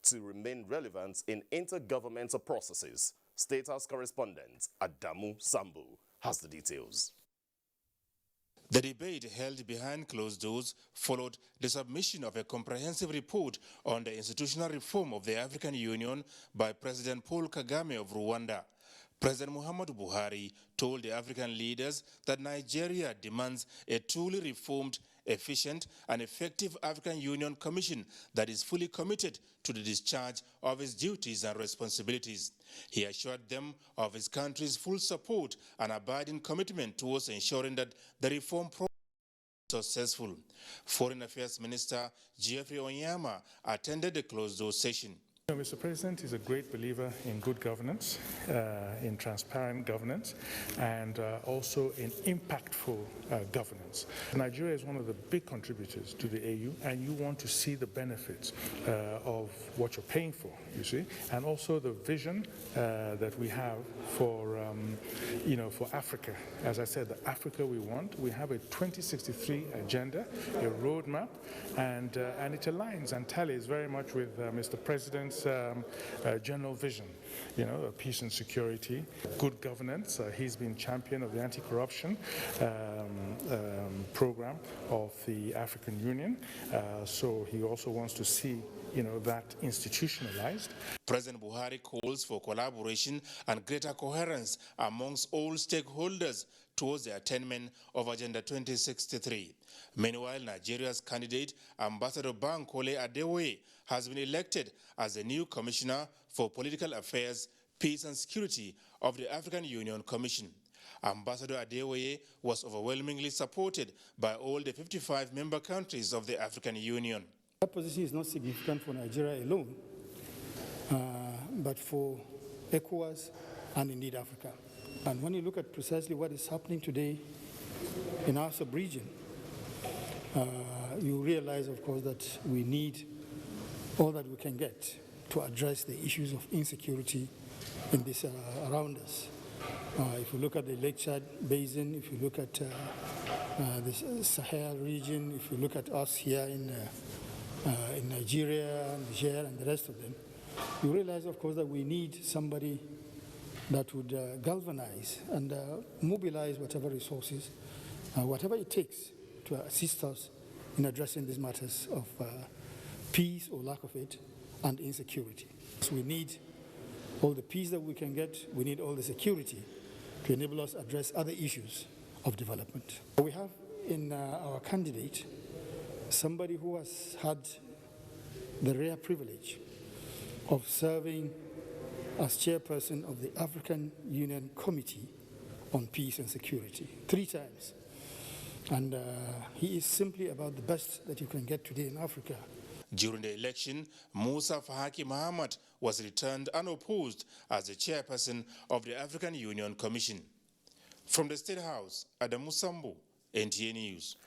to remain relevant in intergovernmental processes. State House correspondent Adamu Sambu has the details. The debate held behind closed doors followed the submission of a comprehensive report on the institutional reform of the African Union by President Paul Kagame of Rwanda. President Muhammadu Buhari told the African leaders that Nigeria demands a truly reformed, efficient and effective African Union Commission that is fully committed to the discharge of its duties and responsibilities. He assured them of his country's full support and abiding commitment towards ensuring that the reform process is successful. Foreign Affairs Minister Geoffrey Onyama attended the closed-door session. Mr. President is a great believer in good governance, in transparent governance, and also in impactful governance. Nigeria is one of the big contributors to the AU, and you want to see the benefits of what you're paying for, you see, and also the vision that we have for, for Africa. As I said, the Africa we want. We have a 2063 agenda, a roadmap, and it aligns and tallies very much with Mr. President's general vision, peace and security, good governance. He's been champion of the anti-corruption program of the African Union, so he also wants to see that institutionalized. President Buhari calls for collaboration and greater coherence amongst all stakeholders towards the attainment of Agenda 2063. Meanwhile, Nigeria's candidate, Ambassador Bankole Adewoye, has been elected as the new Commissioner for Political Affairs, Peace and Security of the African Union Commission. Ambassador Adewoye was overwhelmingly supported by all the 55 member countries of the African Union. That position is not significant for Nigeria alone, but for ECOWAS and indeed Africa. And when you look at precisely what is happening today in our sub-region, you realize, of course, that we need all that we can get to address the issues of insecurity in this around us. If you look at the Lake Chad Basin, if you look at the Sahel region, if you look at us here in Nigeria, Niger, and the rest of them, you realize, of course, that we need somebody that would galvanize and mobilize whatever resources, whatever it takes to assist us in addressing these matters of peace or lack of it and insecurity. So we need all the peace that we can get, we need all the security to enable us to address other issues of development. We have in our candidate somebody who has had the rare privilege of serving as chairperson of the African Union Committee on Peace and Security 3 times. And he is simply about the best that you can get today in Africa. During the election, Musa Fahaki Mahamat was returned unopposed as the chairperson of the African Union Commission. From the State House, Adamu Sambu, NTA News.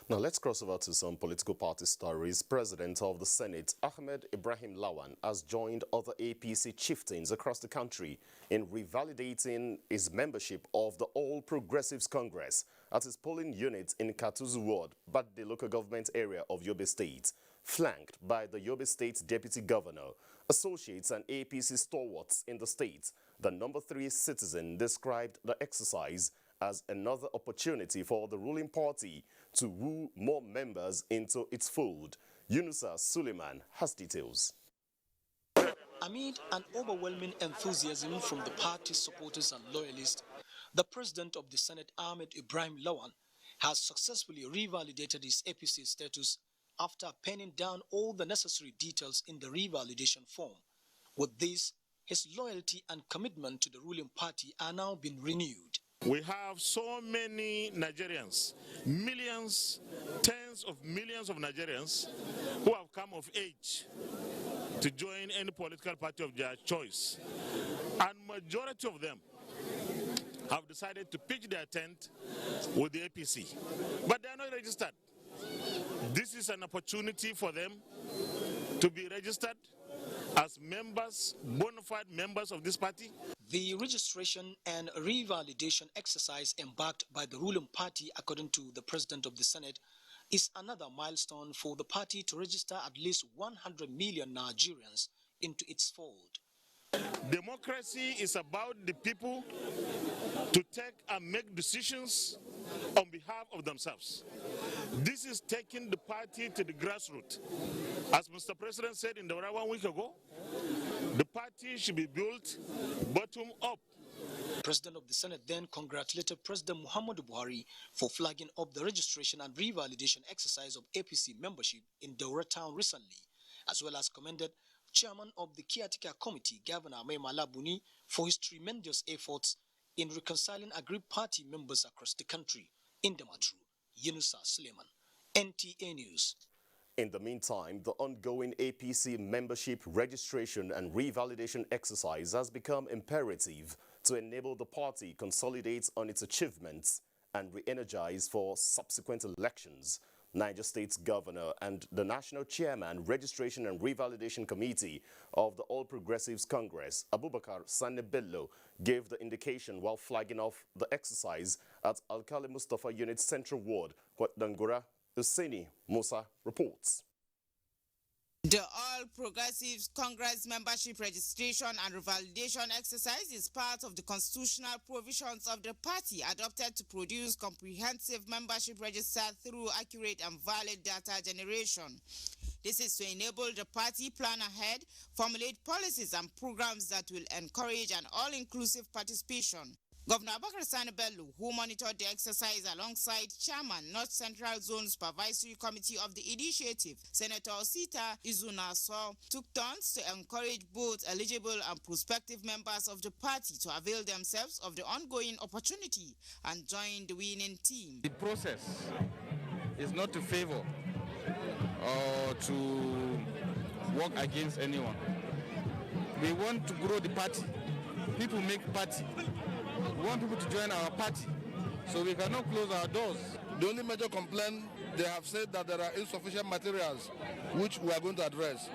Now let's cross over to some political party stories. President of the Senate, Ahmed Ibrahim Lawan, has joined other APC chieftains across the country in revalidating his membership of the All Progressives Congress at his polling unit in Katuzu Ward, but the local government area of Yobe State, flanked by the Yobe State Deputy Governor, associates and APC stalwarts in the state. The number 3 citizen described the exercise as another opportunity for the ruling party to woo more members into its fold. Yunusa Suleiman has details. Amid an overwhelming enthusiasm from the party's supporters and loyalists, the president of the Senate, Ahmed Ibrahim Lawan, has successfully revalidated his APC status after penning down all the necessary details in the revalidation form. With this, his loyalty and commitment to the ruling party are now being renewed. We have so many Nigerians, millions, tens of millions of Nigerians who have come of age to join any political party of their choice. And majority of them have decided to pitch their tent with the APC. But they are not registered. This is an opportunity for them to be registered as members, bona fide members of this party. The registration and revalidation exercise embarked by the ruling party, according to the president of the Senate, is another milestone for the party to register at least 100 million Nigerians into its fold. Democracy is about the people to take and make decisions on behalf of themselves. This is taking the party to the grassroots. As Mr. President said in Daura 1 week ago, the party should be built bottom up. President of the Senate then congratulated President Muhammadu Buhari for flagging up the registration and revalidation exercise of APC membership in Daura town recently, as well as commended Chairman of the Caretaker Committee, Governor Maimala Buni, for his tremendous efforts in reconciling aggrieved party members across the country. In Damaturu, Yunusa Suleiman, NTA News. In the meantime, the ongoing APC membership registration and revalidation exercise has become imperative to enable the party consolidate on its achievements and re-energize for subsequent elections. Niger State's governor and the national chairman, Registration and Revalidation Committee of the All Progressives Congress, Abubakar Sani Bello, gave the indication while flagging off the exercise at Alkali Mustafa Unit Central Ward, Kwatdangura. Useni Musa reports. The All Progressives Congress membership registration and revalidation exercise is part of the constitutional provisions of the party adopted to produce comprehensive membership register through accurate and valid data generation. This is to enable the party plan ahead, formulate policies and programs that will encourage an all-inclusive participation. Governor Abubakar Sani Bello, who monitored the exercise alongside Chairman, North Central Zone Supervisory Committee of the initiative, Senator Osita Izunaso, took turns to encourage both eligible and prospective members of the party to avail themselves of the ongoing opportunity and join the winning team. The process is not to favor or to work against anyone. We want to grow the party. People make party. We want people to join our party, so we cannot close our doors. The only major complaint, they have said that there are insufficient materials, which we are going to address,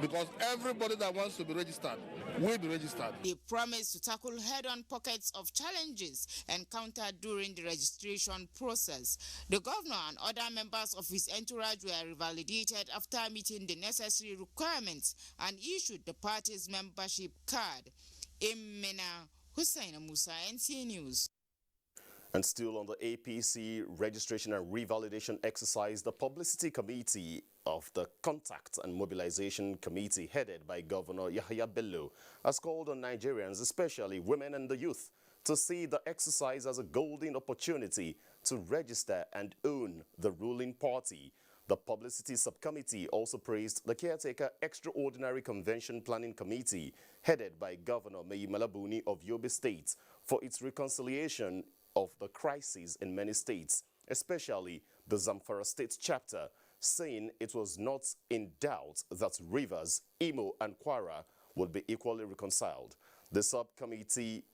because everybody that wants to be registered will be registered. They promised to tackle head-on pockets of challenges encountered during the registration process. The governor and other members of his entourage were revalidated after meeting the necessary requirements and issued the party's membership card. Imena Hussein Musa, NTA News. And still on the APC registration and revalidation exercise, the Publicity Committee of the Contact and Mobilization Committee, headed by Governor Yahya Bello, has called on Nigerians, especially women and the youth, to see the exercise as a golden opportunity to register and own the ruling party. The Publicity Subcommittee also praised the Caretaker Extraordinary Convention Planning Committee, headed by Governor Maimala Buni of Yobe State, for its reconciliation of the crises in many states, especially the Zamfara State chapter, saying it was not in doubt that Rivers, Imo and Kwara would be equally reconciled. The subcommittee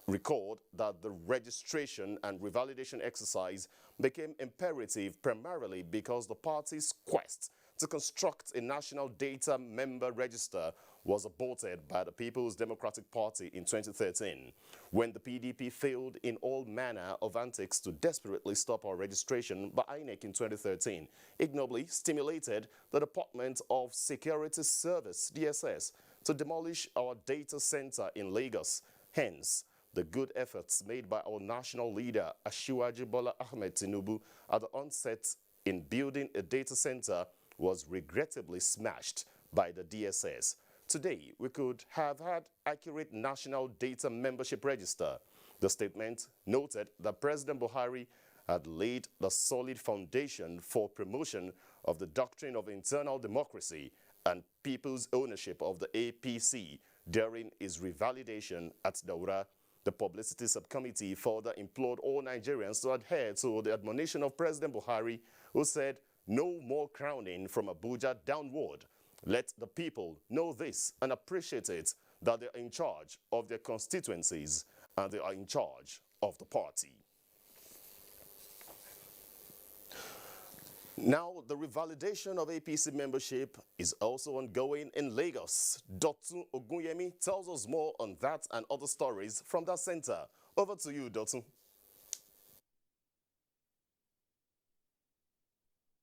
recalled that the registration and revalidation exercise became imperative primarily because the party's quest to construct a national data member register was aborted by the People's Democratic Party in 2013, when the PDP failed in all manner of antics to desperately stop our registration by INEC in 2013, ignobly stimulated the Department of Security Service, DSS, to demolish our data center in Lagos. Hence, the good efforts made by our national leader, Asiwaju Bola Ahmed Tinubu, at the onset in building a data center was regrettably smashed by the DSS. Today, we could have had accurate national data membership register. The statement noted that President Buhari had laid the solid foundation for promotion of the doctrine of internal democracy and people's ownership of the APC during his revalidation at Daura. The Publicity Subcommittee further implored all Nigerians to adhere to the admonition of President Buhari, who said, "No more crowning from Abuja downward. Let the people know this and appreciate it, that they are in charge of their constituencies and they are in charge of the party." Now, the revalidation of APC membership is also ongoing in Lagos. Dotun Ogunyemi tells us more on that and other stories from that center. Over to you, Dotun.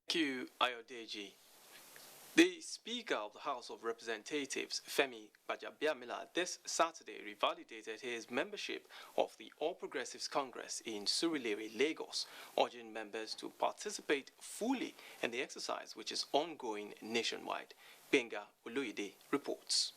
Thank you, Ayodeji. The Speaker of the House of Representatives, Femi Gbajabiamila, this Saturday revalidated his membership of the All Progressives Congress in Surulere, Lagos, urging members to participate fully in the exercise, which is ongoing nationwide. Benga Oloyede reports.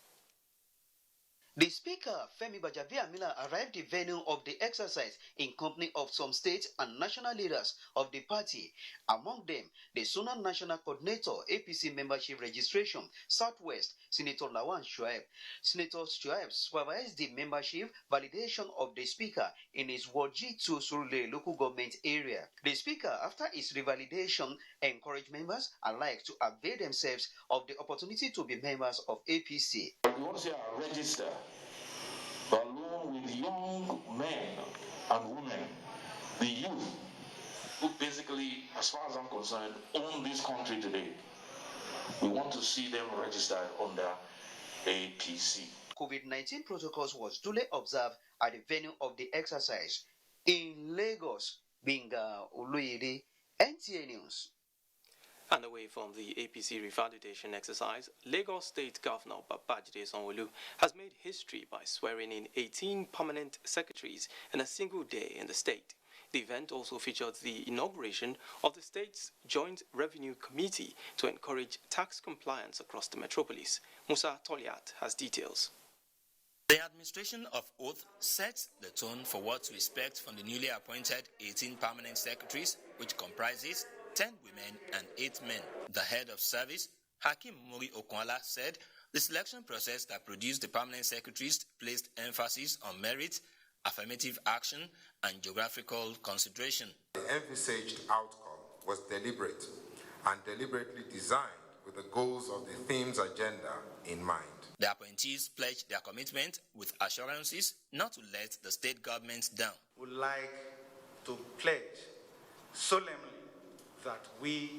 The Speaker, Femi Gbajabiamila, arrived at the venue of the exercise in company of some state and national leaders of the party. Among them, the Sunan National Coordinator, APC Membership Registration, Southwest, Senator Lawan Shuaib. Senator Shuaib supervised the membership validation of the Speaker in his Ward G2 Surulere local government area. The Speaker, after his revalidation, encouraged members alike to avail themselves of the opportunity to be members of APC. We want to see our register along with young men and women, the youth, who basically, as far as I'm concerned, own this country today. We want to see them registered under APC. COVID-19 protocols was duly observed at the venue of the exercise. In Lagos, Benga Oloyede, NTA News. And away from the APC revalidation exercise, Lagos State Governor Babajide Sanwo-Olu has made history by swearing in 18 permanent secretaries in a single day in the state. The event also featured the inauguration of the state's Joint Revenue Committee to encourage tax compliance across the metropolis. Musa Toliat has details. The administration of oath sets the tone for what to expect from the newly appointed 18 permanent secretaries, which comprises 10 women and 8 men. The head of service, Hakim Muri Okwala, said the selection process that produced the permanent secretaries placed emphasis on merit, affirmative action, and geographical consideration. The envisaged outcome was deliberate and deliberately designed with the goals of the theme's agenda in mind. The appointees pledged their commitment with assurances not to let the state government down. Would like to pledge solemnly that we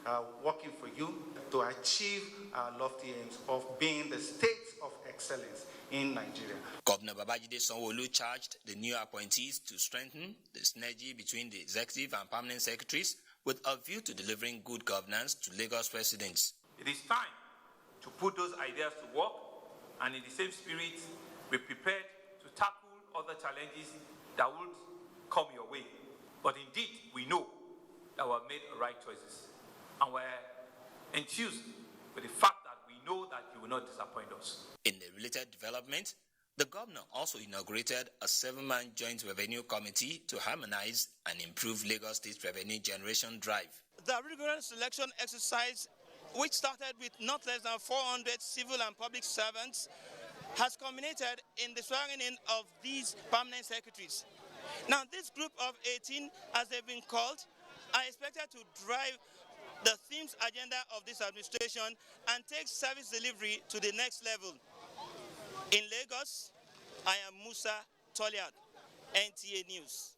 are working for you to achieve our lofty aims of being the state of excellence in Nigeria. Governor Babajide Sanwo-Olu charged the new appointees to strengthen the synergy between the executive and permanent secretaries with a view to delivering good governance to Lagos residents. It is time to put those ideas to work, and in the same spirit, be prepared to tackle other challenges that would come your way. But indeed, we know that we have made the right choices, and we're enthused with the fact that we know that you will not disappoint us. In the related development, the governor also inaugurated a 7-man joint revenue committee to harmonize and improve Lagos State revenue generation drive. The rigorous selection exercise, which started with not less than 400 civil and public servants, has culminated in the swearing in of these permanent secretaries. Now, this group of 18, as they've been called, are expected to drive the theme's agenda of this administration and take service delivery to the next level. In Lagos, I am Musa Toliat, NTA News.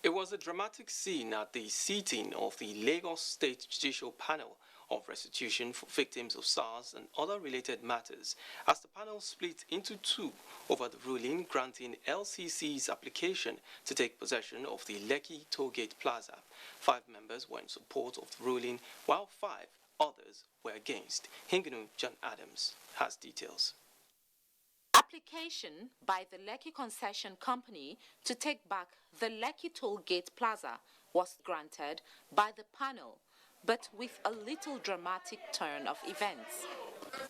It was a dramatic scene at the seating of the Lagos State Judicial Panel of Restitution for Victims of SARS and other related matters, as the panel split into two over the ruling granting LCC's application to take possession of the Lekki Tollgate Plaza. 5 members were in support of the ruling, while 5 others were against. Hingunu John Adams has details. Application by the Lekki Concession Company to take back the Lekki Tollgate Plaza was granted by the panel, but with a little dramatic turn of events.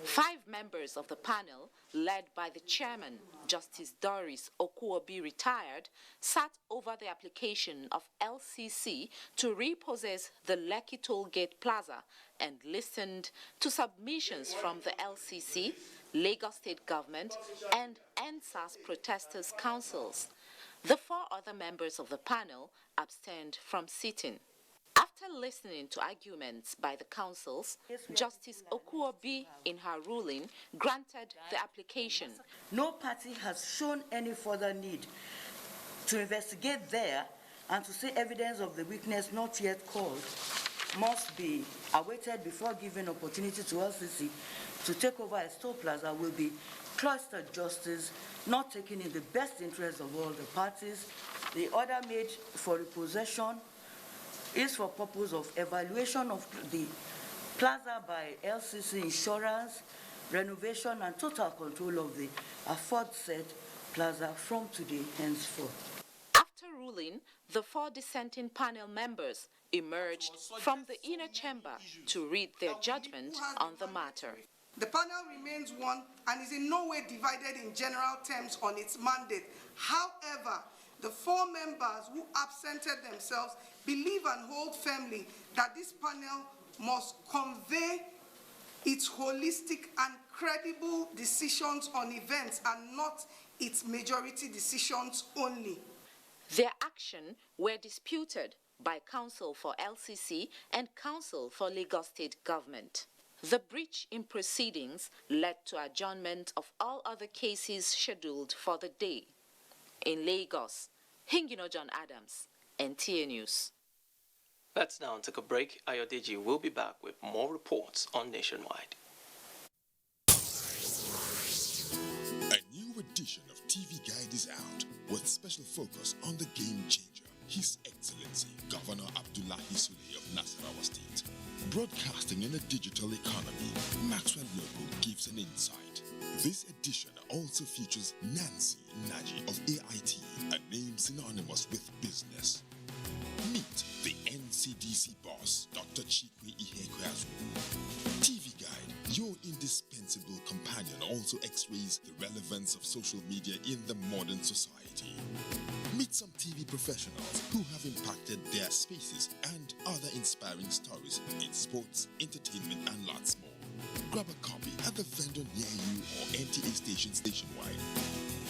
5 members of the panel, led by the chairman, Justice Doris Okuobi retired, sat over the application of LCC to repossess the Lekki Tollgate Plaza and listened to submissions from the LCC, Lagos State Government, and NSAS protesters' councils. The 4 other members of the panel abstained from sitting. After listening to arguments by the councils, Justice Okuobi, in her ruling, granted the application. No party has shown any further need to investigate there, and to say evidence of the witness not yet called must be awaited before giving opportunity to LCC to take over a store plaza will be cloistered justice, not taking in the best interest of all the parties. The order made for repossession is for purpose of evaluation of the Plaza by LCC Insurance, renovation and total control of the aforesaid plaza from today henceforth. After ruling, the 4 dissenting panel members emerged from the inner chamber to read their judgment on the matter. The panel remains one and is in no way divided in general terms on its mandate. However, the 4 members who absented themselves believe and hold firmly that this panel must convey its holistic and credible decisions on events and not its majority decisions only. Their action were disputed by Counsel for LCC and Counsel for Lagos State Government. The breach in proceedings led to adjournment of all other cases scheduled for the day. In Lagos, Hingino John Adams, NTA News. Let's now take a break. Ayodeji will be back with more reports on Nationwide. A new edition of TV Guide is out with special focus on the game changer, His Excellency Governor Abdullahi Sule of Nasarawa State. Broadcasting in a digital economy, Maxwell Logo gives an insight. This edition also features Nancy Naji of AIT, a name synonymous with business. Meet the NCDC boss, Dr. Chikwe Ihekweazu. TV Guide, your indispensable companion, also x-rays the relevance of social media in the modern society. Meet some TV professionals who have impacted their spaces and other inspiring stories in sports, entertainment, and lots more. Grab a copy at the vendor near you or NTA stations nationwide.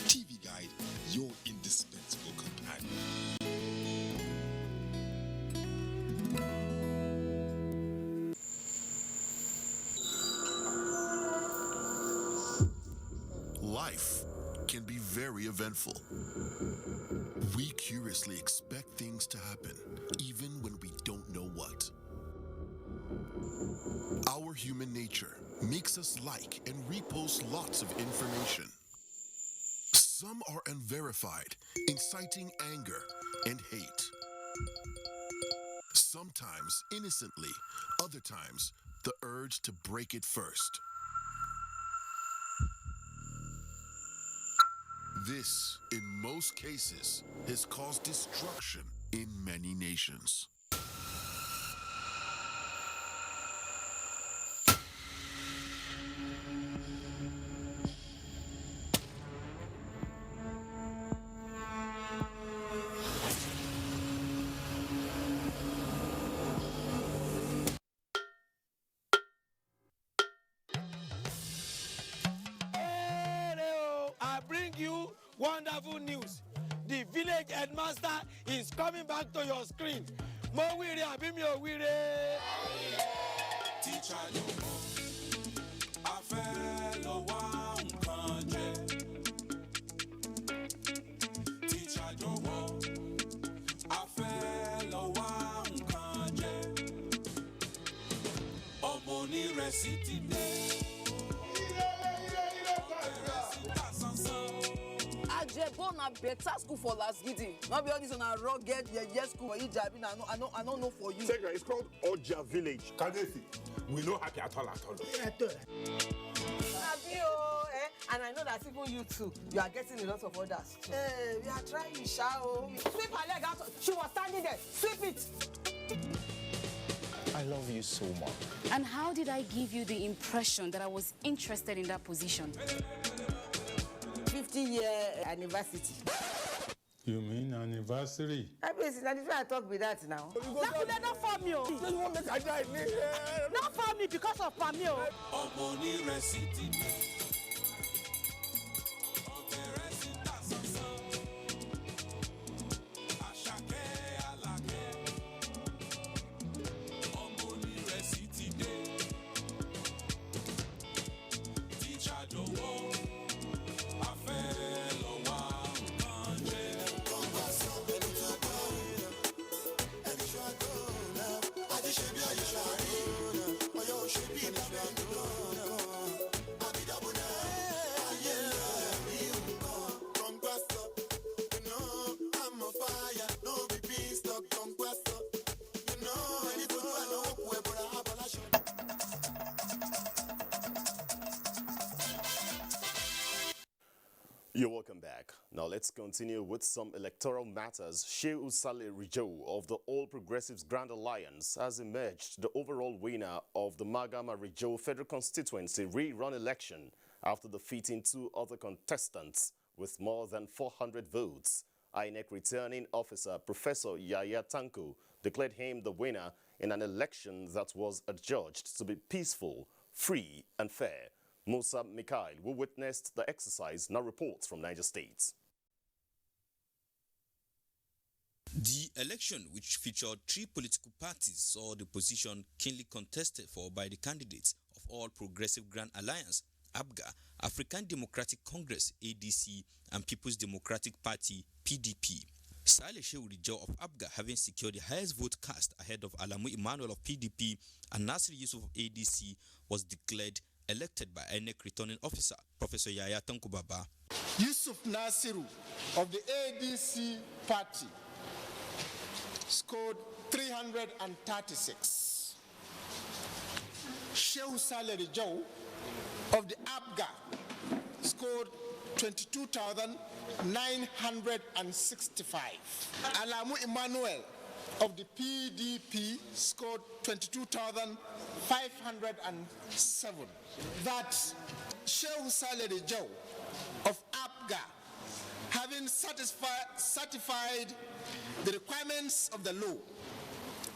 TV Guide, your indispensable companion. Life can be very eventful. We curiously expect things to happen, even when we don't know what. Our human nature makes us like and repost lots of information. Some are unverified, inciting anger and hate. Sometimes innocently, other times the urge to break it first. This, in most cases, has caused destruction in many nations. I bring you wonderful news. The village headmaster is coming back to your screen. Mo wire abi mi o wire. Teacher yo mo, a fẹ́ lọ wá nǹkan jẹ. Teacher yo mo, a fẹ́ lọ wá nǹkan jẹ. Ọmọ onírẹsì ti dé. Ajebo na better school for last gidi. Not be all this on a rugged yes school for Ijabi. I don't know for you. Segra, it's called Oja Village. Kadesi, we no happy at all. Happy and I know that even you too, you are getting a lot of orders too. Hey, we are trying, Shao. Sweep her leg out. She was standing there. Sweep it. I love you so much. And how did I give you the impression that I was interested in that position? 50-year anniversary. You mean anniversary? I talk with that now. Not for me. Not for me because of Pamio. Should be You're welcome back. Now let's continue with some electoral matters. Shehu Saleh Rijo of the All Progressives Grand Alliance has emerged the overall winner of the Magama Rijo Federal Constituency rerun election after defeating two other contestants with more than 400 votes. INEC returning officer Professor Yaya Tanko declared him the winner in an election that was adjudged to be peaceful, free and fair. Musa Mikhail, who witnessed the exercise, now reports from Niger State. The election, which featured three political parties, saw the position keenly contested for by the candidates of All Progressive Grand Alliance, ABGA, African Democratic Congress, ADC, and People's Democratic Party, PDP. Saleh Shehu Rijo of ABGA, having secured the highest vote cast ahead of Alamu Emmanuel of PDP and Nasir Yusuf of ADC, was declared elected by INEC returning officer Professor Yaya Tanko Baba. Yusuf Nasiru of the ADC party scored 336. Shehu Saleh Rijo of the ABGA scored 22,965. Alamu Emmanuel of the PDP scored 22,507. That Shehu Saleh Rijo of ABGA, having certified the requirements of the law,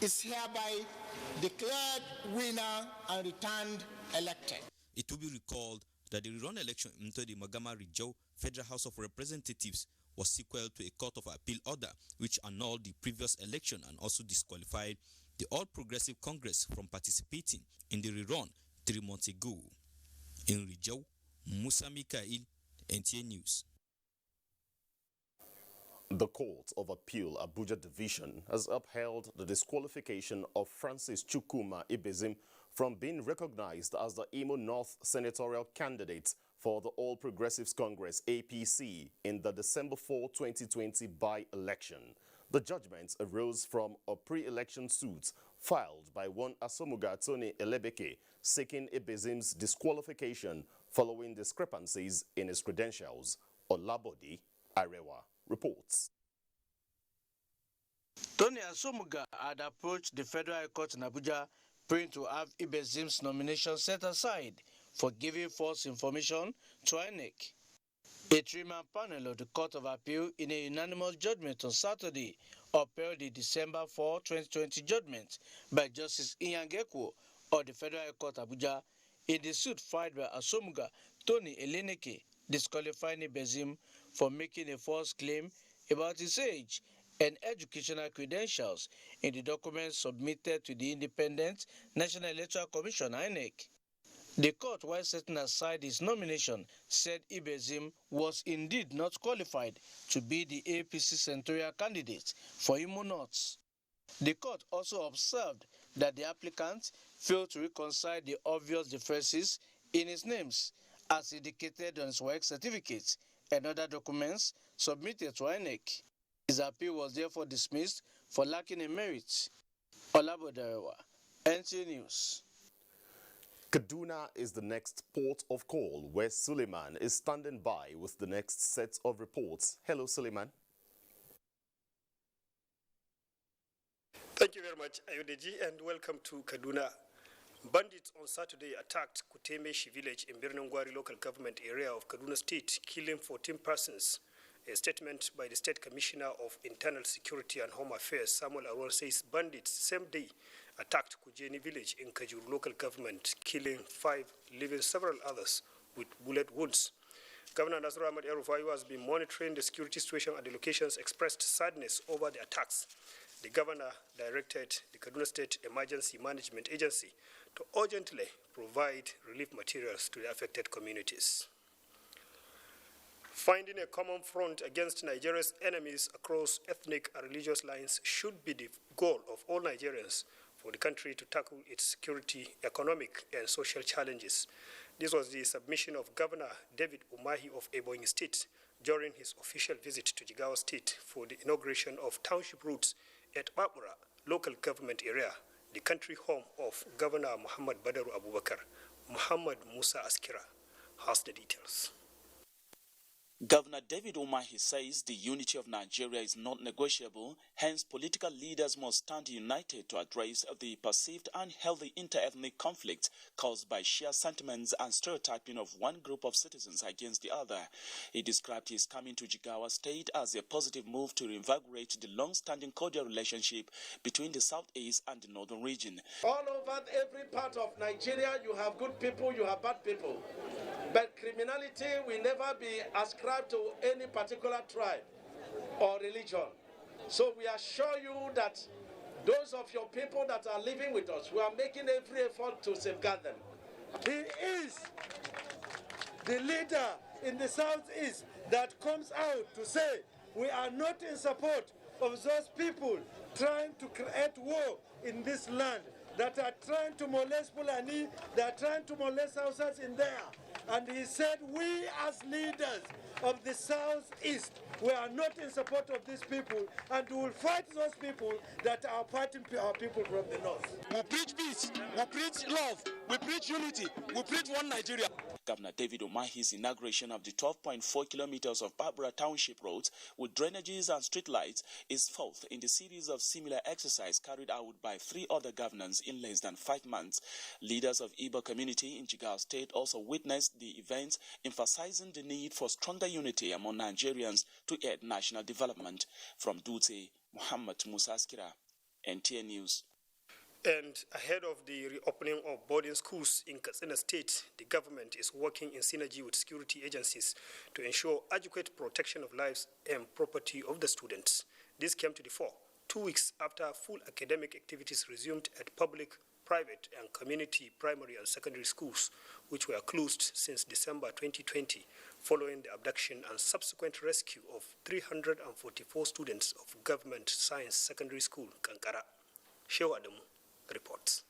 is hereby declared winner and returned elected. It will be recalled that the rerun election into the Magama Rijo Federal House of Representatives was sequel to a Court of Appeal order which annulled the previous election and also disqualified the All Progressive Congress from participating in the rerun 3 months ago. In Rijo, Musa Mikhail, NTA News. The Court of Appeal Abuja Division has upheld the disqualification of Francis Chukwuma Ibezim from being recognized as the Imo North senatorial candidate for the All Progressives Congress APC in the December 4, 2020 by-election. The judgment arose from a pre-election suit filed by one Asomuga Tony Elebeke seeking Ibezim's disqualification following discrepancies in his credentials. Olabodi Arewa reports. Tony Asomuga had approached the Federal High Court in Abuja praying to have Ibezim's nomination set aside for giving false information to INEC. A three-man panel of the Court of Appeal in a unanimous judgment on Saturday upheld the December 4, 2020 judgment by Justice Ian Gekwo of the Federal High Court Abuja in the suit filed by Asomuga Tony Eleneke, disqualifying Ibezim for making a false claim about his age and educational credentials in the documents submitted to the Independent National Electoral Commission, INEC. The court, while setting aside his nomination, said Ibezim was indeed not qualified to be the APC senatorial candidate for Imo North. The court also observed that the applicant failed to reconcile the obvious differences in his names, as indicated on his work certificate and other documents submitted to INEC. His appeal was therefore dismissed for lacking in merit. Olabodarewa, NTA News. Kaduna is the next port of call where Suleiman is standing by with the next set of reports. Hello, Suleiman. Thank you very much, Ayodeji, and welcome to Kaduna. Bandits on Saturday attacked Kutemeshi village in Birnangwari local government area of Kaduna State, killing 14 persons. A statement by the State Commissioner of Internal Security and Home Affairs, Samuel Aron, says bandits same day attacked Kujeni village in Kajuru local government, killing 5, leaving several others with bullet wounds. Governor Nasir Ahmed El-Rufai, who has been monitoring the security situation at the locations, expressed sadness over the attacks. The governor directed the Kaduna State Emergency Management Agency to urgently provide relief materials to the affected communities. Finding a common front against Nigeria's enemies across ethnic and religious lines should be the goal of all Nigerians for the country to tackle its security, economic, and social challenges. This was the submission of Governor David Umahi of Ebonyi State during his official visit to Jigawa State for the inauguration of township routes at Babura local government area, the country home of Governor Muhammad Badaru Abubakar. Muhammad Musa Askira has the details. Governor David Umahi says the unity of Nigeria is not negotiable, hence political leaders must stand united to address the perceived unhealthy inter-ethnic conflict caused by shared sentiments and stereotyping of one group of citizens against the other. He described his coming to Jigawa State as a positive move to reinvigorate the long-standing cordial relationship between the southeast and the northern region. All over every part of Nigeria, you have good people, you have bad people. But criminality will never be ascribed to any particular tribe or religion. So we assure you that those of your people that are living with us, we are making every effort to safeguard them. He is the leader in the southeast that comes out to say we are not in support of those people trying to create war in this land, that are trying to molest Fulani, that are trying to molest Hausas in there. And he said, we as leaders of the southeast, we are not in support of these people, and we will fight those people that are fighting our people from the north. We preach peace, we preach love, we preach unity, we preach one Nigeria. Governor David Umahi's inauguration of the 12.4 kilometers of Barbara Township roads with drainages and streetlights is fourth in the series of similar exercise carried out by 3 other governors in less than 5 months. Leaders of Igbo community in Jigawa State also witnessed the events, emphasizing the need for stronger unity among Nigerians to aid national development. From Dutse, Muhammad Musa Askira, NTA News. And ahead of the reopening of boarding schools in Katsina State, the government is working in synergy with security agencies to ensure adequate protection of lives and property of the students. This came to the fore 2 weeks after full academic activities resumed at public, private, and community primary and secondary schools, which were closed since December 2020, following the abduction and subsequent rescue of 344 students of Government Science Secondary School, Kankara. Shehu Adamu reports.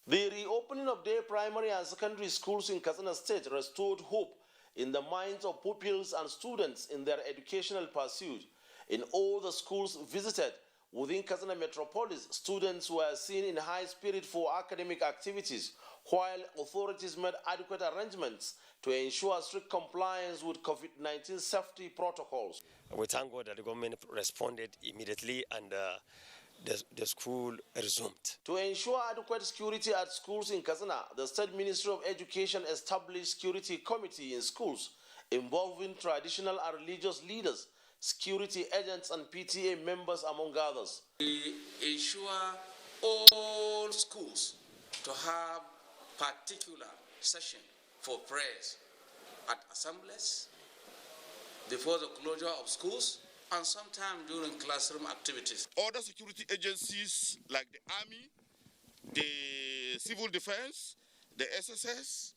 The reopening of day primary and secondary schools in Katsina State restored hope in the minds of pupils and students in their educational pursuit. In all the schools visited within Katsina Metropolis, students were seen in high spirit for academic activities, while authorities made adequate arrangements to ensure strict compliance with COVID-19 safety protocols. We thank God that the government responded immediately and the school resumed. To ensure adequate security at schools in Katsina, the State Ministry of Education established security committee in schools involving traditional and religious leaders, security agents and PTA members, among others. We ensure all schools to have particular session for prayers at assemblies, before the closure of schools, and sometime during classroom activities. Other security agencies like the Army, the Civil Defense, the SSS,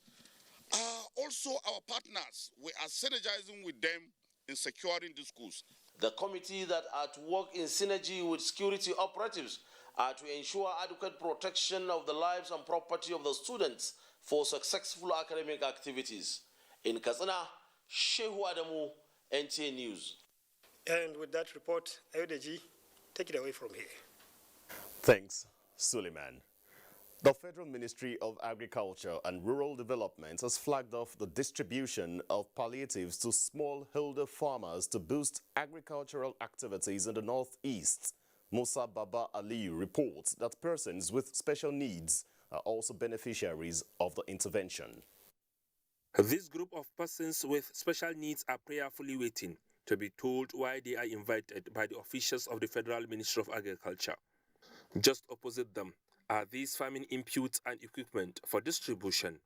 are also our partners. We are synergizing with them in securing the schools. The committee that are to work in synergy with security operatives are to ensure adequate protection of the lives and property of the students for successful academic activities. In Katsina, Shehu Adamu, NTA News. And with that report, Ayodeji, take it away from here. Thanks, Suleiman. The Federal Ministry of Agriculture and Rural Development has flagged off the distribution of palliatives to smallholder farmers to boost agricultural activities in the Northeast. Musa Baba Ali reports that persons with special needs are also beneficiaries of the intervention. This group of persons with special needs are prayerfully waiting to be told why they are invited by the officials of the Federal Ministry of Agriculture. Just opposite them are these farming inputs and equipment for distribution.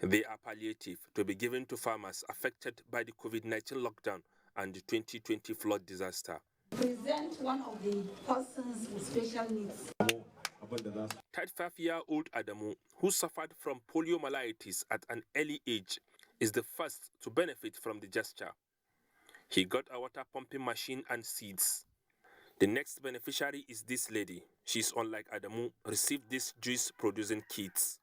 They are palliative to be given to farmers affected by the COVID-19 lockdown and the 2020 flood disaster. Present one of the persons with special needs. 35-year-old Adamu, who suffered from poliomyelitis at an early age, is the first to benefit from the gesture. He got a water pumping machine and seeds. The next beneficiary is this lady. She's, unlike Adamu, received these juice-producing kits.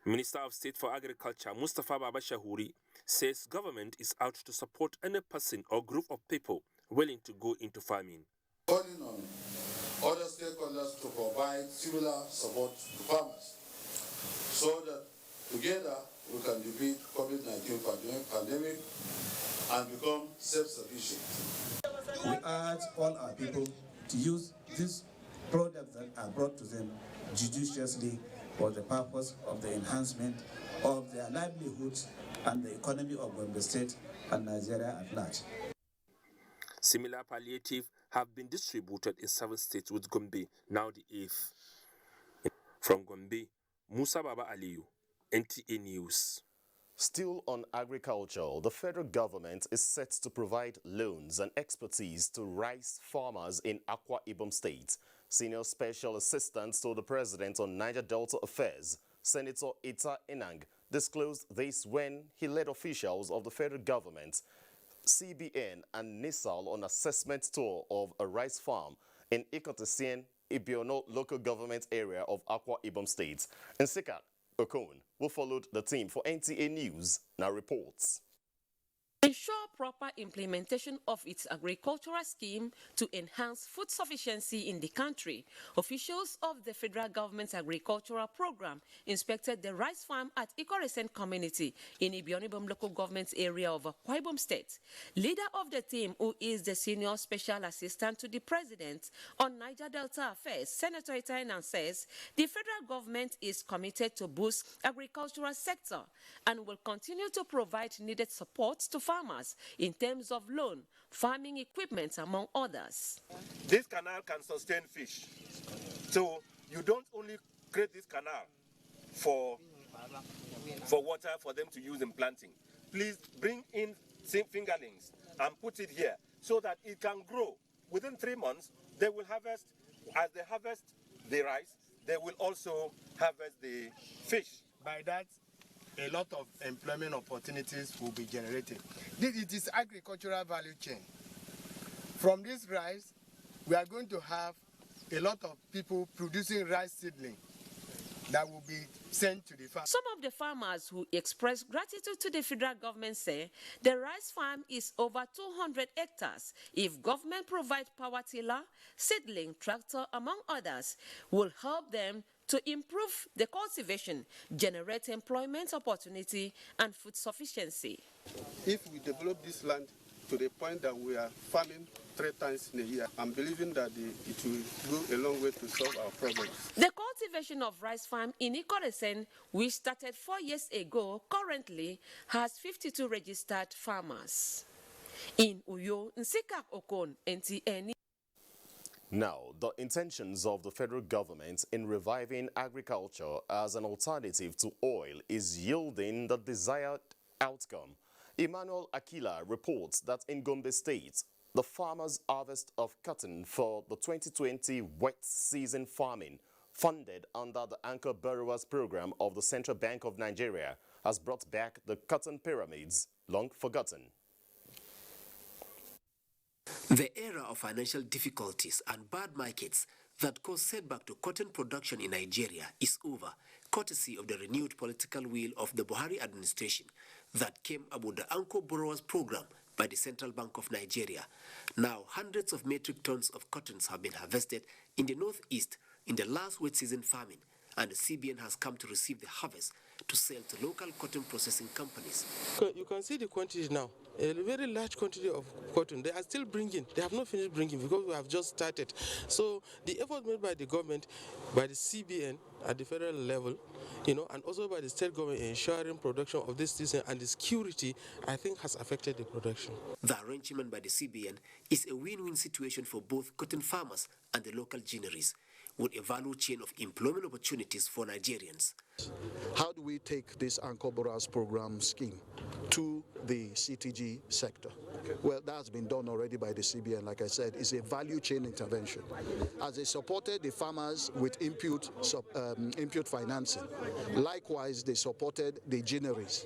Minister of State for Agriculture, Mustafa Baba Shahuri, says government is out to support any person or group of people willing to go into farming. Calling on other stakeholders to provide similar support to farmers so that together we can defeat COVID-19 pandemic and become self-sufficient. We urge all our people to use these products that are brought to them judiciously for the purpose of the enhancement of their livelihoods and the economy of Gombe State and Nigeria at large. Similar palliative have been distributed in 7 states, with Gombe now the 8th. From Gombe, Musa Baba Aliyu, NTA News. Still on agriculture, the federal government is set to provide loans and expertise to rice farmers in Akwa Ibom State. Senior Special Assistant to the President on Niger Delta Affairs, Senator Ita Enang, disclosed this when he led officials of the federal government, CBN and NISAL on assessment tour of a rice farm in Ikotesien, Ibiono local government area of Akwa Ibom State. And Sikak Okon, who followed the team for NTA News, now reports. Ensure proper implementation of its agricultural scheme to enhance food sufficiency in the country. Officials of the federal government's agricultural program inspected the rice farm at Ikoresen community in Ibionibom local government area of Akwa Ibom State. Leader of the team, who is the senior special assistant to the president on Niger Delta Affairs, Senator Itainan, says the federal government is committed to boost agricultural sector and will continue to provide needed support to farmers in terms of loan, farming equipment, among others. This canal can sustain fish. So you don't only create this canal for water for them to use in planting. Please bring in fingerlings and put it here so that it can grow. Within 3 months, they will harvest. As they harvest the rice, they will also harvest the fish. By that, a lot of employment opportunities will be generated. It is agricultural value chain. From this rice, we are going to have a lot of people producing rice seedling that will be sent to the farm. Some of the farmers who expressed gratitude to the federal government say the rice farm is over 200 hectares. If government provides power tiller, seedling, tractor, among others, will help them to improve the cultivation, generate employment opportunity and food sufficiency. If we develop this land to the point that we are farming 3 times in a year, I'm believing that it will go a long way to solve our problems. The cultivation of rice farm in Ikoresen, which started 4 years ago, currently has 52 registered farmers. In Uyo, Nsikak Okon, NTA. Now, the intentions of the federal government in reviving agriculture as an alternative to oil is yielding the desired outcome. Emmanuel Akila reports that in Gombe State, the farmers' harvest of cotton for the 2020 wet season farming, funded under the Anchor Borrowers Program of the Central Bank of Nigeria, has brought back the cotton pyramids long forgotten. The era of financial difficulties and bad markets that caused setback to cotton production in Nigeria is over, courtesy of the renewed political will of the Buhari administration that came about the Anchor Borrowers Program by the Central Bank of Nigeria. Now, hundreds of metric tons of cottons have been harvested in the northeast in the last wet season farming, and the CBN has come to receive the harvest to sell to local cotton processing companies. You can see the quantity now, a very large quantity of cotton. They are still bringing, they have not finished bringing because we have just started. So the effort made by the government, by the CBN at the federal level, and also by the state government ensuring production of this season and the security, I think has affected the production. The arrangement by the CBN is a win-win situation for both cotton farmers and the local ginaries, with a value chain of employment opportunities for Nigerians. How do we take this Anchor Borrowers Program scheme to the CTG sector? Well, that's been done already by the CBN. Like I said, it's a value chain intervention. As they supported the farmers with input financing, likewise they supported the ginaries,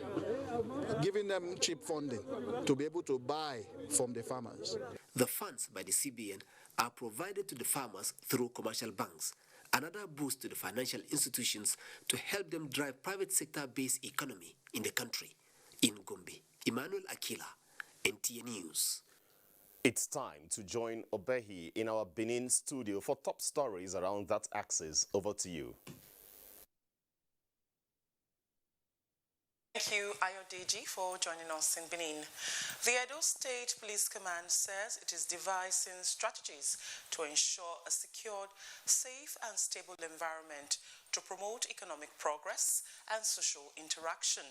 giving them cheap funding to be able to buy from the farmers. The funds by the CBN are provided to the farmers through commercial banks, another boost to the financial institutions to help them drive private sector-based economy in the country. In Gombe, Emmanuel Akila, NTA News. It's time to join Obehi in our Benin studio for top stories around that axis. Over to you. Thank you, Ayodeji, for joining us in Benin. The Edo State Police Command says it is devising strategies to ensure a secured, safe and stable environment to promote economic progress and social interaction.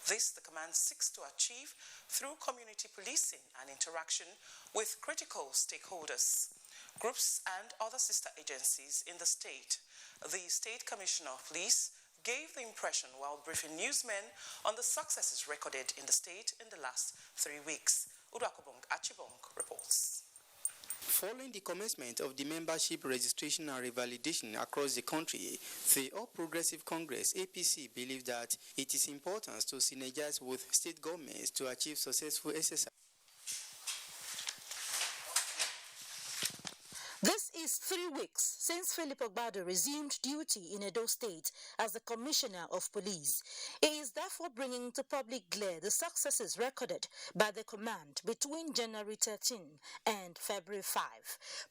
This the command seeks to achieve through community policing and interaction with critical stakeholders, groups and other sister agencies in the state. The State Commissioner of Police gave the impression while briefing newsmen on the successes recorded in the state in the last 3 weeks. Urakobong Achibong reports. Following the commencement of the membership registration and revalidation across the country, the All Progressive Congress APC believes that it is important to synergize with state governments to achieve successful exercise. This is 3 weeks since Philip Ogbado resumed duty in Edo State as the Commissioner of Police. He is therefore bringing to public glare the successes recorded by the command between January 13 and February 5.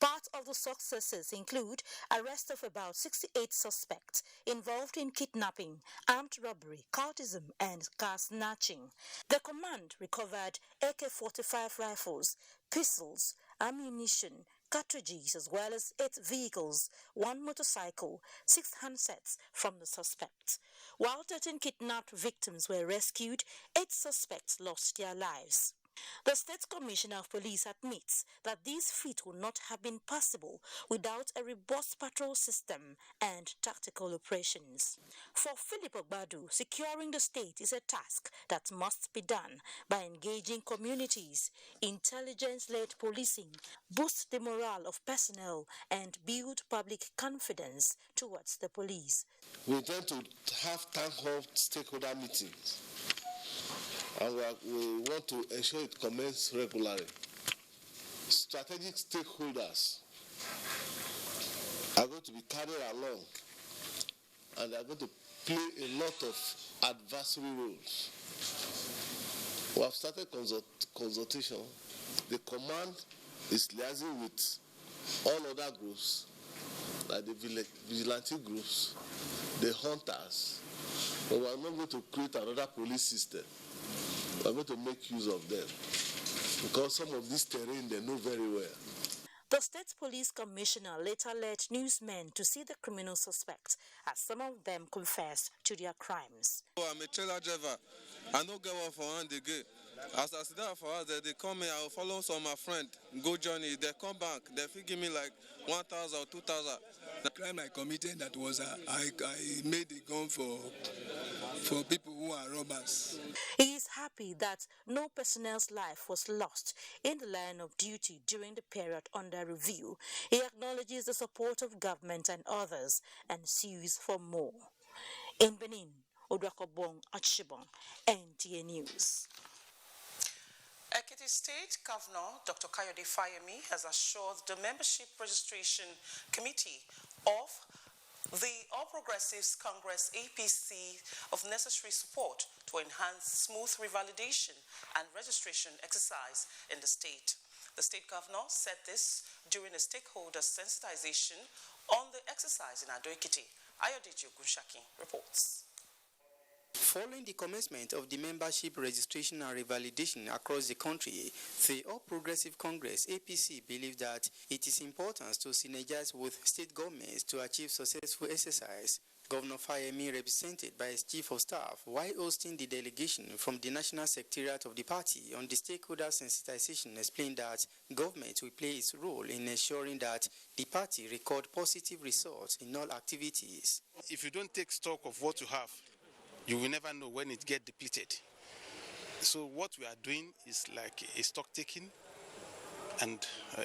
Part of the successes include arrest of about 68 suspects involved in kidnapping, armed robbery, cultism, and car snatching. The command recovered AK-45 rifles, pistols, ammunition, cartridges, as well as 8 vehicles, 1 motorcycle, 6 handsets from the suspects. While 13 kidnapped victims were rescued, 8 suspects lost their lives. The State Commissioner of Police admits that these feats would not have been possible without a robust patrol system and tactical operations. For Philip Ogbado, securing the state is a task that must be done by engaging communities. Intelligence-led policing boosts the morale of personnel and build public confidence towards the police. We intend to have town hall stakeholder meetings, and we want to ensure it commences regularly. Strategic stakeholders are going to be carried along, and they are going to play a lot of advisory roles. We have started consultation. The command is liaising with all other groups, like the vigilante groups, the hunters. But we are not going to create another police system. We are going to make use of them, because some of this terrain they know very well. The State Police Commissioner later led newsmen to see the criminal suspects, as some of them confessed to their crimes. I'm a trailer driver. I don't get one for hand again. As I sit down for us, they come here, I'll follow some of my friends, go journey, they come back, they give me like 1,000 or 2,000. The crime I committed, that was I made a gun for people who are robbers. He is happy that no personnel's life was lost in the line of duty during the period under review. He acknowledges the support of government and others and sues for more. In Benin, Odrakobong Achibong, NTA News. Ekiti State Governor Dr. Kayode Fayemi has assured the Membership Registration Committee of the All Progressives Congress APC of necessary support to enhance smooth revalidation and registration exercise in the state. The state governor said this during a stakeholder sensitization on the exercise in Ado Ekiti. Ayodeji Ogunshaki reports. Following the commencement of the membership registration and revalidation across the country, the All Progressive Congress APC believes that it is important to synergize with state governments to achieve successful exercise. Governor Fayemi, represented by his chief of staff, while hosting the delegation from the National Secretariat of the party on the stakeholder sensitization, explained that government will play its role in ensuring that the party record positive results in all activities. If you don't take stock of what you have, you will never know when it gets depleted. So what we are doing is like a stock taking and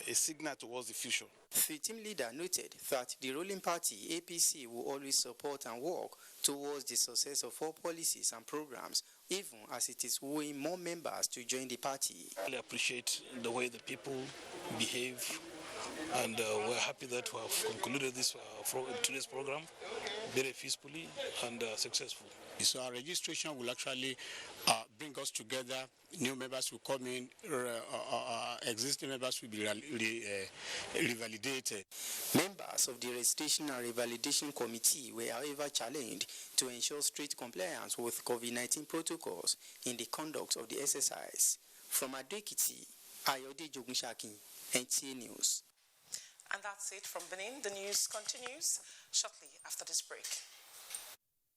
a signal towards the future. The team leader noted that the ruling party, APC, will always support and work towards the success of all policies and programs, even as it is wooing more members to join the party. I really appreciate the way the people behave and we're happy that we have concluded this today's program very peacefully and successful. So our registration will actually bring us together. New members will come in, existing members will be revalidated. Members of the Registration and Revalidation Committee were, however, challenged to ensure strict compliance with COVID-19 protocols in the conduct of the exercise. From Adekiti, Ayode Jogunshaki, NTA News. And that's it from Benin. The news continues shortly after this break.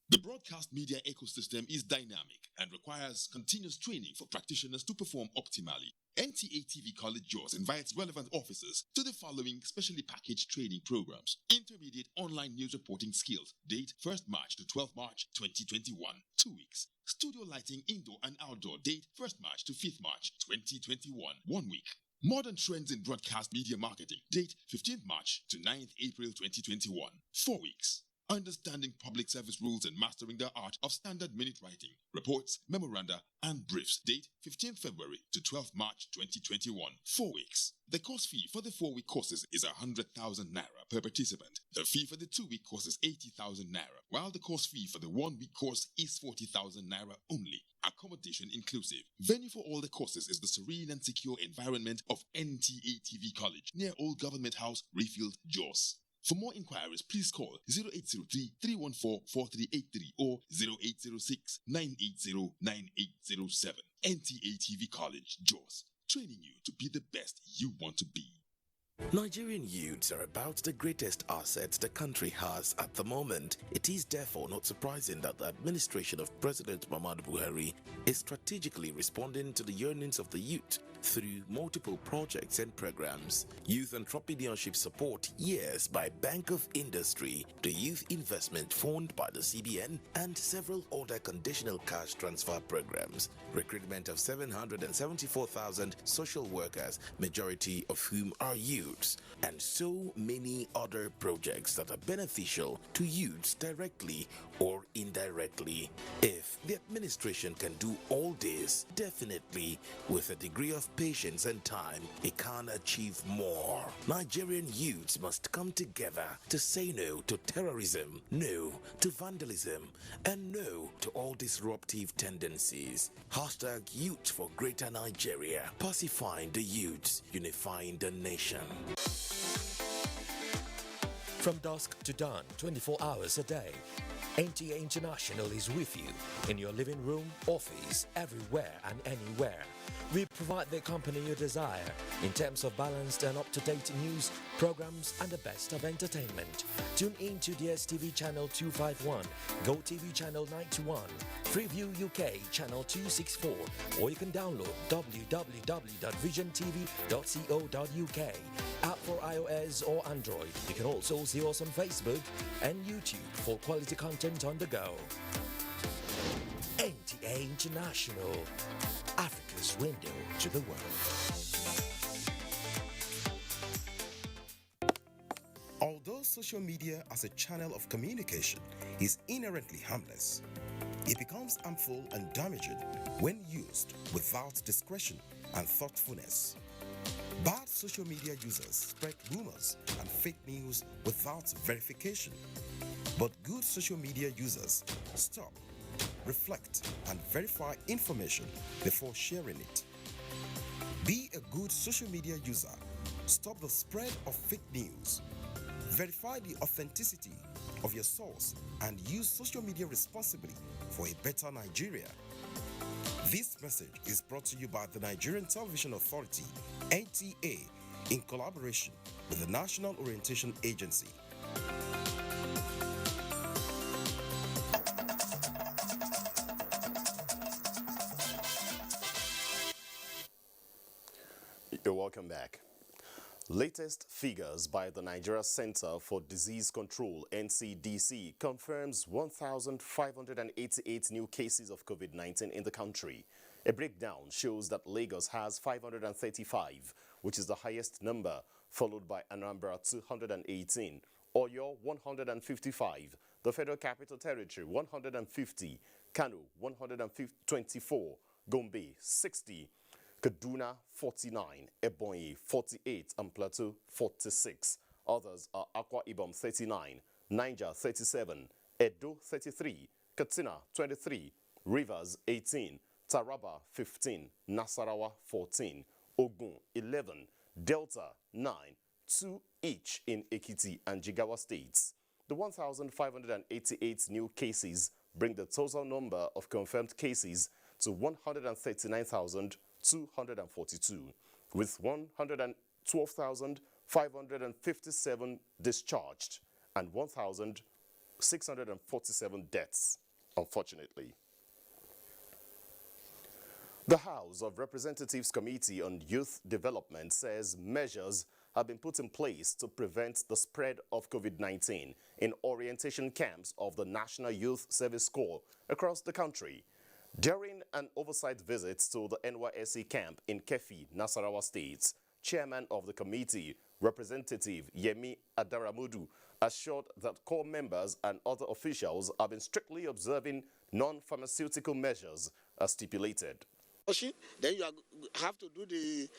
The broadcast media ecosystem is dynamic and requires continuous training for practitioners to perform optimally. NTA TV College JOS invites relevant officers to the following specially packaged training programs. Intermediate online news reporting skills. Date 1st March to 12th March 2021. 2 weeks. Studio lighting indoor and outdoor. Date 1st March to 5th March 2021. 1 week. Modern trends in broadcast media marketing. Date 15th March to 9th April 2021. 4 weeks. Understanding public service rules and mastering the art of standard minute writing, reports, memoranda, and briefs. Date 15th February to 12th March 2021. 4 weeks. The course fee for the 4-week courses is 100,000 naira per participant. The fee for the 2-week course is 80,000 naira, while the course fee for the 1-week course is 40,000 naira only. Accommodation inclusive. Venue for all the courses is the serene and secure environment of NTA TV College near Old Government House, Rayfield, Jos. For more inquiries, please call 0803-314-4383 or 0806-980-9807. NTA TV College, Jos. Training you to be the best you want to be. Nigerian youths are about the greatest assets the country has at the moment. It is therefore not surprising that the administration of President Muhammadu Buhari is strategically responding to the yearnings of the youth through multiple projects and programs. Youth entrepreneurship support, yes, by Bank of Industry, the Youth Investment Fund by the CBN, and several other conditional cash transfer programs. Recruitment of 774,000 social workers, majority of whom are youths, and so many other projects that are beneficial to youths directly or indirectly. If the administration can do all this, definitely with a degree of patience and time, it can achieve more. Nigerian youths must come together to say no to terrorism, no to vandalism, and no to all disruptive tendencies. Hashtag Youth for Greater Nigeria. Pacifying the youths, unifying the nation. From dusk to dawn, 24 hours a day, NTA International is with you in your living room, office, everywhere and anywhere. We provide the company you desire in terms of balanced and up-to-date news, programs, and the best of entertainment. Tune in to DSTV channel 251, GoTV channel 91, Freeview UK channel 264, or you can download www.visiontv.co.uk. App for iOS or Android. You can also see us on Facebook and YouTube for quality content on the go. NTA International, Africa's window to the world. Although social media as a channel of communication is inherently harmless, it becomes harmful and damaging when used without discretion and thoughtfulness. Bad social media users spread rumors and fake news without verification. But good social media users stop, reflect, and verify information before sharing it. Be a good social media user. Stop the spread of fake news. Verify the authenticity of your source and use social media responsibly for a better Nigeria. This message is brought to you by the Nigerian Television Authority, NTA, in collaboration with the National Orientation Agency. You're welcome back. Latest figures by the Nigeria Center for Disease Control, NCDC, confirms 1,588 new cases of COVID-19 in the country. A breakdown shows that Lagos has 535, which is the highest number, followed by Anambra 218, Oyo 155, the Federal Capital Territory 150, Kano 124, Gombe 60, Kaduna 49, Ebonyi 48, and Plateau 46. Others are Akwa Ibom 39, Niger 37, Edo 33, Katsina 23, Rivers 18, Taraba 15, Nasarawa 14, Ogun 11, Delta 9, 2 each in Ekiti and Jigawa states. The 1,588 new cases bring the total number of confirmed cases to 139,242, with 112,557 discharged and 1,647 deaths, unfortunately. The House of Representatives Committee on Youth Development says measures have been put in place to prevent the spread of COVID-19 in orientation camps of the National Youth Service Corps across the country. During an oversight visit to the NYSC camp in Kefi, Nasarawa State, Chairman of the committee, Representative Yemi Adaramudu, assured that corps members and other officials have been strictly observing non-pharmaceutical measures as stipulated. Then you have to do the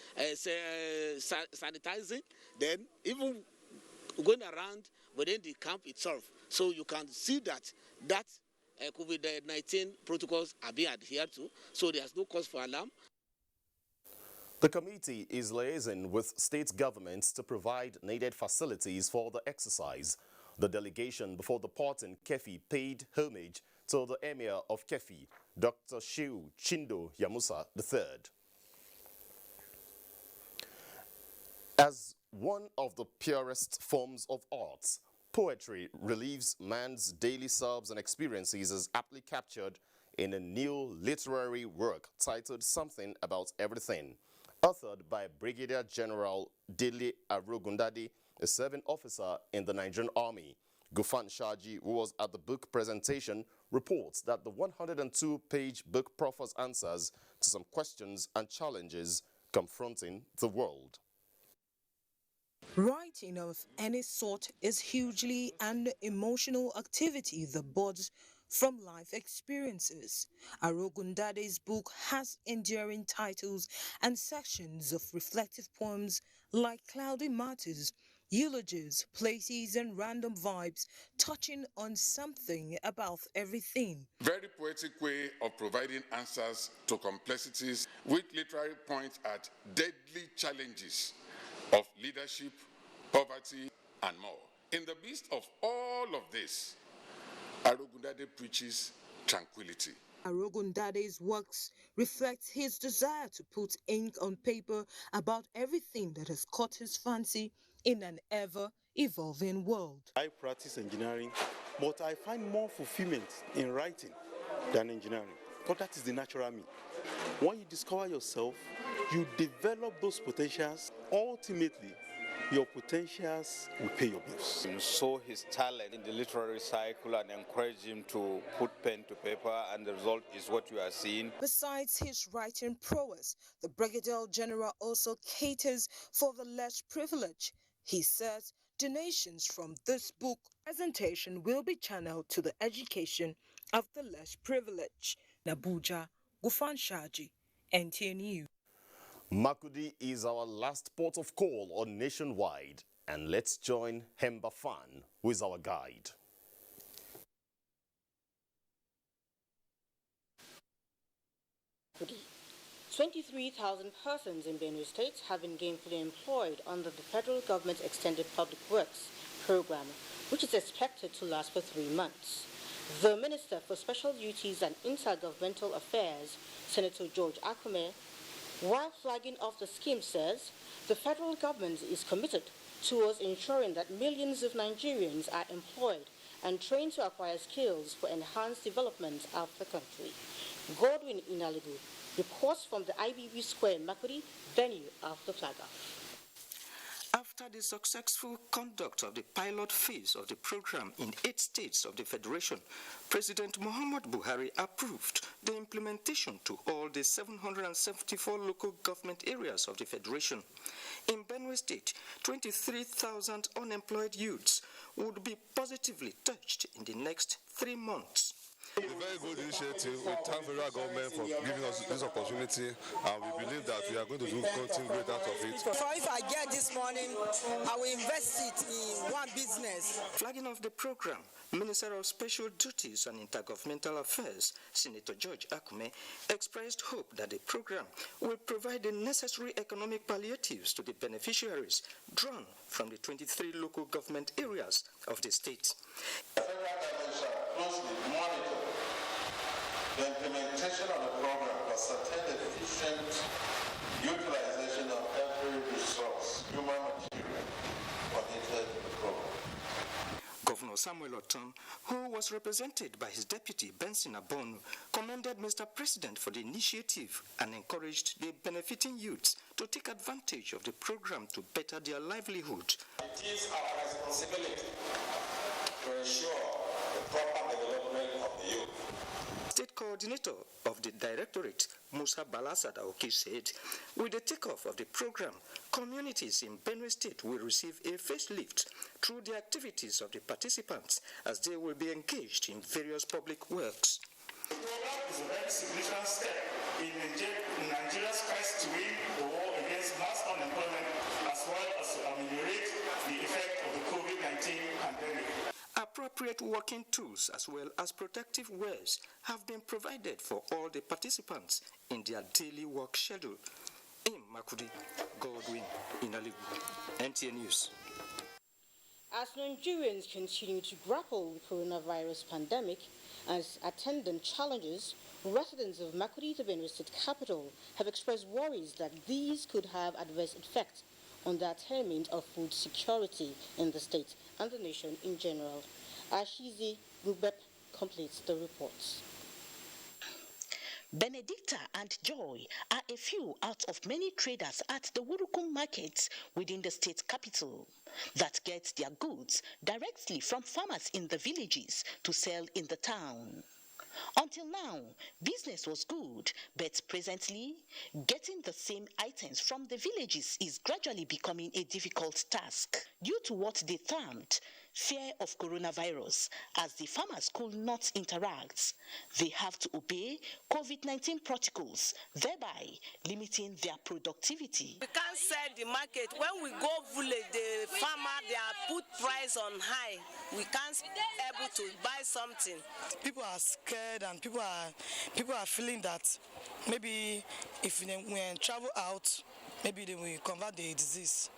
sanitizing, then even going around within the camp itself. So you can see that COVID-19 protocols are being adhered to, so there's no cause for alarm. The committee is liaising with state governments to provide needed facilities for the exercise. The delegation before the port in Kefi paid homage to the Emir of Kefi, Dr. Shehu Chindo Yamusa III. As one of the purest forms of art, poetry relieves man's daily sobs and experiences as aptly captured in a new literary work titled Something About Everything, authored by Brigadier General Dele Arogundade, a serving officer in the Nigerian Army. Gufan Shaji, who was at the book presentation, reports that the 102-page book proffers answers to some questions and challenges confronting the world. Writing of any sort is hugely an emotional activity that buds from life experiences. Arogundade's book has enduring titles and sections of reflective poems like Cloudy Matters, eulogies, places, and random vibes, touching on something about everything. Very poetic way of providing answers to complexities with literary points at deadly challenges of leadership, poverty, and more. In the midst of all of this, Arogundade preaches tranquility. Arogundade's works reflect his desire to put ink on paper about everything that has caught his fancy in an ever-evolving world. I practice engineering, but I find more fulfillment in writing than engineering, because that is the natural me. When you discover yourself, you develop those potentials. Ultimately, your potentials will pay your bills. You saw his talent in the literary cycle and encouraged him to put pen to paper, and the result is what you are seeing. Besides his writing prowess, the Brigadier General also caters for the less privileged. He says donations from this book presentation will be channeled to the education of the less privileged. Abuja, Gufan Shaji, NTA News. Makudi is our last port of call on Nationwide, and let's join Hemba Fan, who is our guide. Makudi. 23,000 persons in Benue State have been gainfully employed under the federal government's Extended Public Works program, which is expected to last for 3 months. The Minister for Special Duties and Intergovernmental Affairs, Senator George Akume, while flagging off the scheme, says the federal government is committed towards ensuring that millions of Nigerians are employed and trained to acquire skills for enhanced development of the country. Godwin Inaligu reports from the IBB Square in Makudi, venue of the flag-off. After the successful conduct of the pilot phase of the program in 8 states of the Federation, President Muhammad Buhari approved the implementation to all the 774 local government areas of the Federation. In Benue State, 23,000 unemployed youths would be positively touched in the next 3 months. A very good initiative. We thank the federal government for giving us this opportunity, and we believe that we are going to do something great out of it. So if I get this money, I will invest it in one business. Flagging off the program, Minister of Special Duties and Intergovernmental Affairs, Senator George Akume, expressed hope that the program will provide the necessary economic palliatives to the beneficiaries drawn from the 23 local government areas of the state. The federal government shall closely monitor the implementation of the program to ascertain the efficient utilization of every resource, human material, connected to the program. Governor Samuel Otom, who was represented by his deputy Benson Abonu, commended Mr. President for the initiative and encouraged the benefiting youths to take advantage of the program to better their livelihood. It is our responsibility to ensure the proper development of the youth. State coordinator of the directorate, Musa Balasada Oki, said, with the takeoff of the program, communities in Benue State will receive a facelift through the activities of the participants as they will be engaged in various public works. The program is a very significant step in Nigeria's quest to win the war against mass unemployment as well as to ameliorate the effect of the COVID-19 pandemic. Appropriate working tools as well as protective wears have been provided for all the participants in their daily work schedule. In Makudi, Godwin, Inalibu, NTA News. As Nigerians continue to grapple with coronavirus pandemic as attendant challenges, residents of Makudi, the Benue State capital, have expressed worries that these could have adverse effects on the attainment of food security in the state and the nation in general. Ashizi Gubep completes the reports. Benedicta and Joy are a few out of many traders at the Wurukum markets within the state capital that get their goods directly from farmers in the villages to sell in the town. Until now, business was good, but presently, getting the same items from the villages is gradually becoming a difficult task due to what they termed fear of coronavirus, as the farmers could not interact. They have to obey COVID-19 protocols, thereby limiting their productivity. We can't sell the market. When we go village, the farmer, they are put price on high. We can't able to buy something. People are scared and people are feeling that maybe if we travel out, maybe they will convert the disease.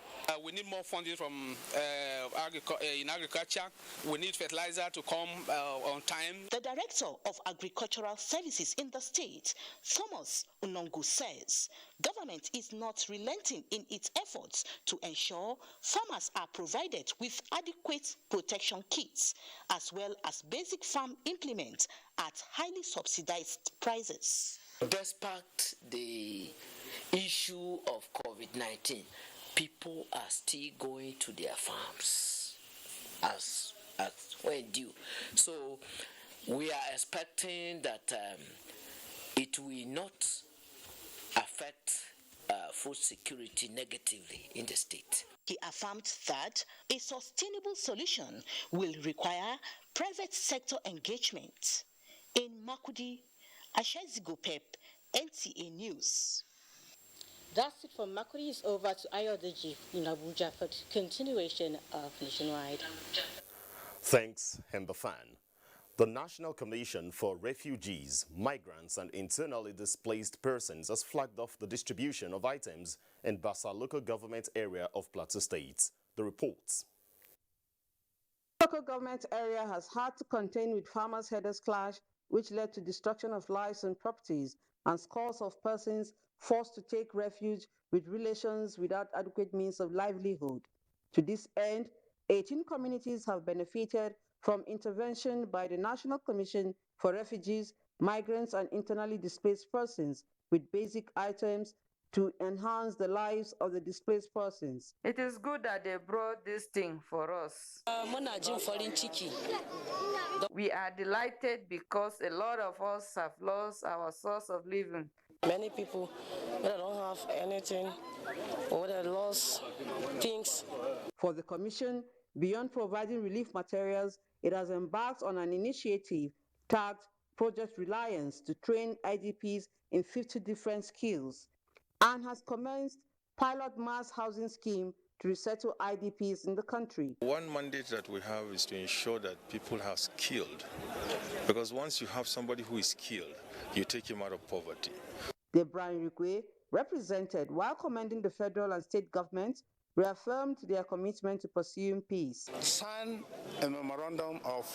We need more funding from in agriculture. We need fertilizer to come on time. The Director of Agricultural Services in the state, Thomas Unongu, says government is not relenting in its efforts to ensure farmers are provided with adequate protection kits as well as basic farm implements at highly subsidized prices. Despite the issue of COVID-19, people are still going to their farms as when due. So we are expecting that it will not affect food security negatively in the state. He affirmed that a sustainable solution will require private sector engagement. In Makudi, Ashizi Gopep, NTA News. That's it from Makudi. Is over to Ayodeji in Abuja for continuation of Nationwide. Thanks, Hembafan. The National Commission for Refugees, Migrants and Internally Displaced Persons has flagged off the distribution of items in Basa local government area of Plateau State. The reports. Local government area has had to contend with farmers' headers clash, which led to destruction of lives and properties and scores of persons forced to take refuge with relations without adequate means of livelihood. To this end, 18 communities have benefited from intervention by the National Commission for Refugees, Migrants and Internally Displaced Persons with basic items to enhance the lives of the displaced persons. It is good that they brought this thing for us. We are delighted because a lot of us have lost our source of living. Many people that don't have anything or that lost things. For the Commission, beyond providing relief materials, it has embarked on an initiative tagged Project Reliance to train IDPs in 50 different skills, and has commenced pilot mass housing scheme to resettle IDPs in the country. One mandate that we have is to ensure that people are skilled, because once you have somebody who is skilled, you take him out of poverty. Debra Irigwe, represented, while commending the federal and state governments, reaffirmed their commitment to pursuing peace. Sign a memorandum of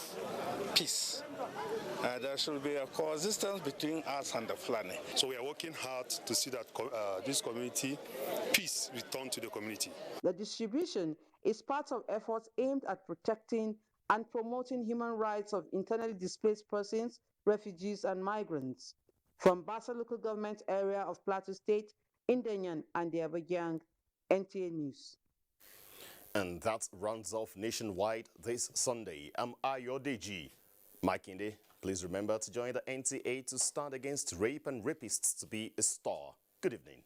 peace. There should be a coexistence between us and the Fulani. So we are working hard to see that this community, peace return to the community. The distribution is part of efforts aimed at protecting and promoting human rights of internally displaced persons, refugees, and migrants. From Basa local government area of Plateau State, Indenyan and the Abuja, NTA News. And that rounds off Nationwide this Sunday. I'm Ayodeji. Mike Inde, please remember to join the NTA to stand against rape and rapists to be a star. Good evening.